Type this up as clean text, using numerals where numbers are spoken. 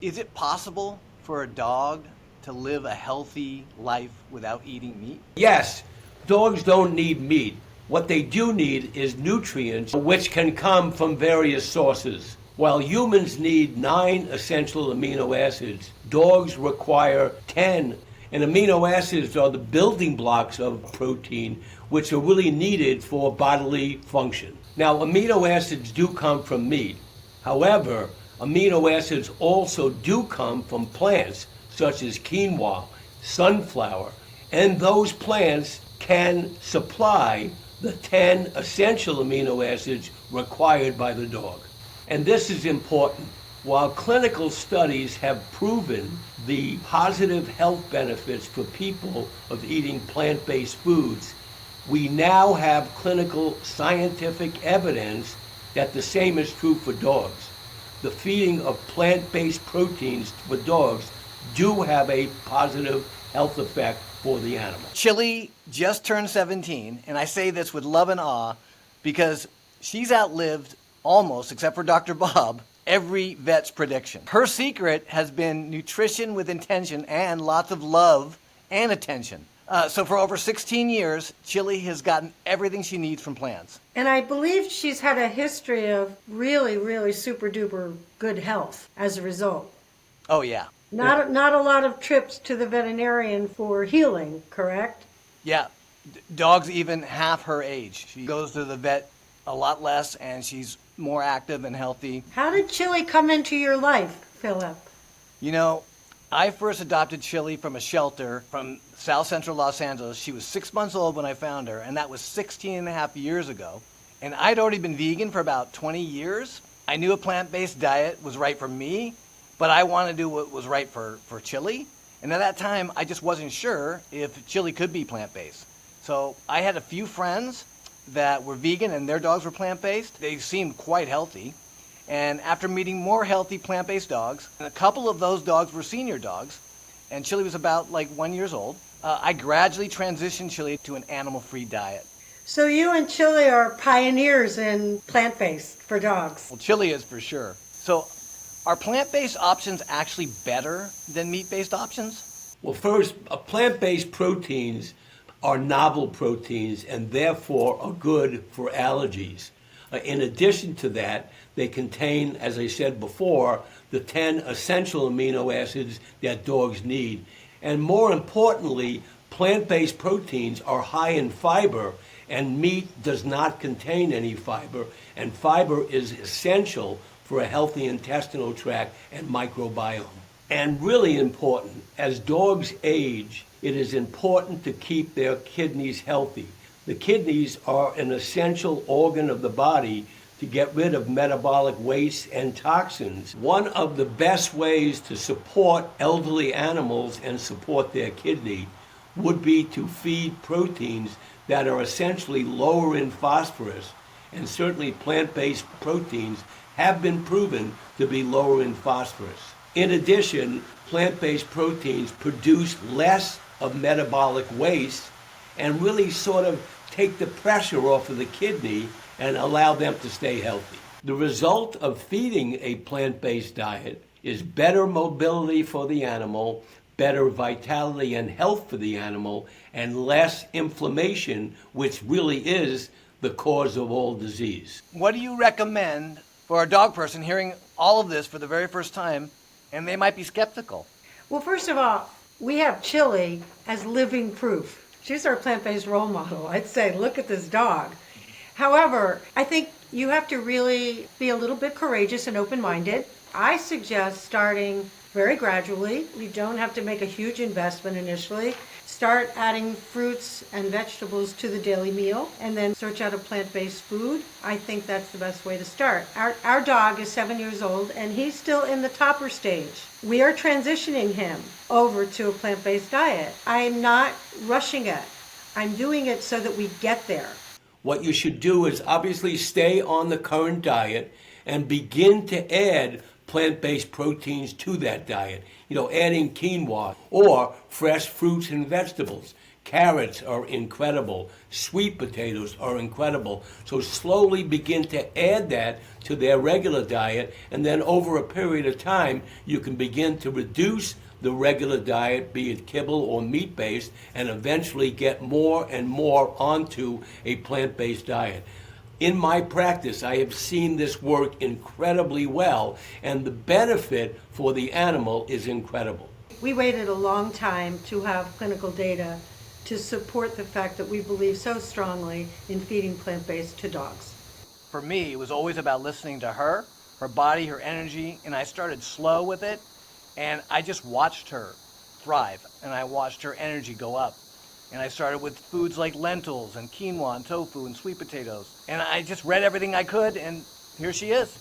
Is it possible for a dog to live a healthy life without eating meat? Yes, dogs don't need meat. What they do need is nutrients, which can come from various sources. While humans need 9 essential amino acids, dogs require 10. And amino acids are the building blocks of protein, which are really needed for bodily function. Now, amino acids do come from meat. However, amino acids also do come from plants, such as quinoa, sunflower, and those plants can supply the 10 essential amino acids required by the dog. And this is important. While clinical studies have proven the positive health benefits for people of eating plant-based foods, we now have clinical scientific evidence that the same is true for dogs. The feeding of plant-based proteins for dogs do have a positive health effect for the animal. Chili just turned 17, and I say this with love and awe because she's outlived almost, except for Dr. Bob, every vet's prediction. Her secret has been nutrition with intention and lots of love and attention. So for over 16 years, Chili has gotten everything she needs from plants. And I believe she's had a history of really super duper good health as a result. Oh, yeah. Not a lot of trips to the veterinarian for healing, correct? Yeah. Dogs even half her age. She goes to the vet a lot less, and she's more active and healthy. How did Chili come into your life, Philip? You know, I first adopted Chili from a shelter from South Central Los Angeles. She was 6 months old when I found her, and that was 16 and a half years ago. And I'd already been vegan for about 20 years. I knew a plant-based diet was right for me, but I wanted to do what was right for Chili. And at that time, I just wasn't sure if Chili could be plant-based. So I had a few friends that were vegan and their dogs were plant-based. They seemed quite healthy. And after meeting more healthy plant-based dogs, and a couple of those dogs were senior dogs, and Chili was about like 1 year old, I gradually transitioned Chili to an animal-free diet. So you and Chili are pioneers in plant-based for dogs. Well, Chili is for sure. So are plant-based options actually better than meat-based options? Well, first, plant-based proteins are novel proteins and therefore are good for allergies. In addition to that, they contain, as I said before, the 10 essential amino acids that dogs need. And more importantly, plant-based proteins are high in fiber, and meat does not contain any fiber, and fiber is essential for a healthy intestinal tract and microbiome. And really important, as dogs age, it is important to keep their kidneys healthy. The kidneys are an essential organ of the body to get rid of metabolic waste and toxins. One of the best ways to support elderly animals and support their kidney would be to feed proteins that are essentially lower in phosphorus, and certainly plant-based proteins have been proven to be lower in phosphorus. In addition, plant-based proteins produce less of metabolic waste and really sort of take the pressure off of the kidney and allow them to stay healthy. The result of feeding a plant-based diet is better mobility for the animal, better vitality and health for the animal, and less inflammation, which really is the cause of all disease. What do you recommend for a dog person hearing all of this for the very first time, and they might be skeptical? Well, first of all, we have Chili as living proof. She's our plant-based role model. I'd say, look at this dog. However, I think you have to really be a little bit courageous and open-minded. I suggest starting very gradually. You don't have to make a huge investment initially. Start adding fruits and vegetables to the daily meal and then search out a plant-based food. I think that's the best way to start. Our dog is 7 years old and he's still in the topper stage. We are transitioning him over to a plant-based diet. I am not rushing it. I'm doing it so that we get there. What you should do is obviously stay on the current diet and begin to add plant-based proteins to that diet. Adding quinoa or fresh fruits and vegetables. Carrots are incredible. Sweet potatoes are incredible. So slowly begin to add that to their regular diet, and then over a period of time, you can begin to reduce the regular diet, be it kibble or meat-based, and eventually get more and more onto a plant-based diet. In my practice, I have seen this work incredibly well, and the benefit for the animal is incredible. We waited a long time to have clinical data to support the fact that we believe so strongly in feeding plant-based to dogs. For me, it was always about listening to her body, her energy, and I started slow with it, and I just watched her thrive, and I watched her energy go up. And I started with foods like lentils and quinoa and tofu and sweet potatoes. And I just read everything I could, and here she is.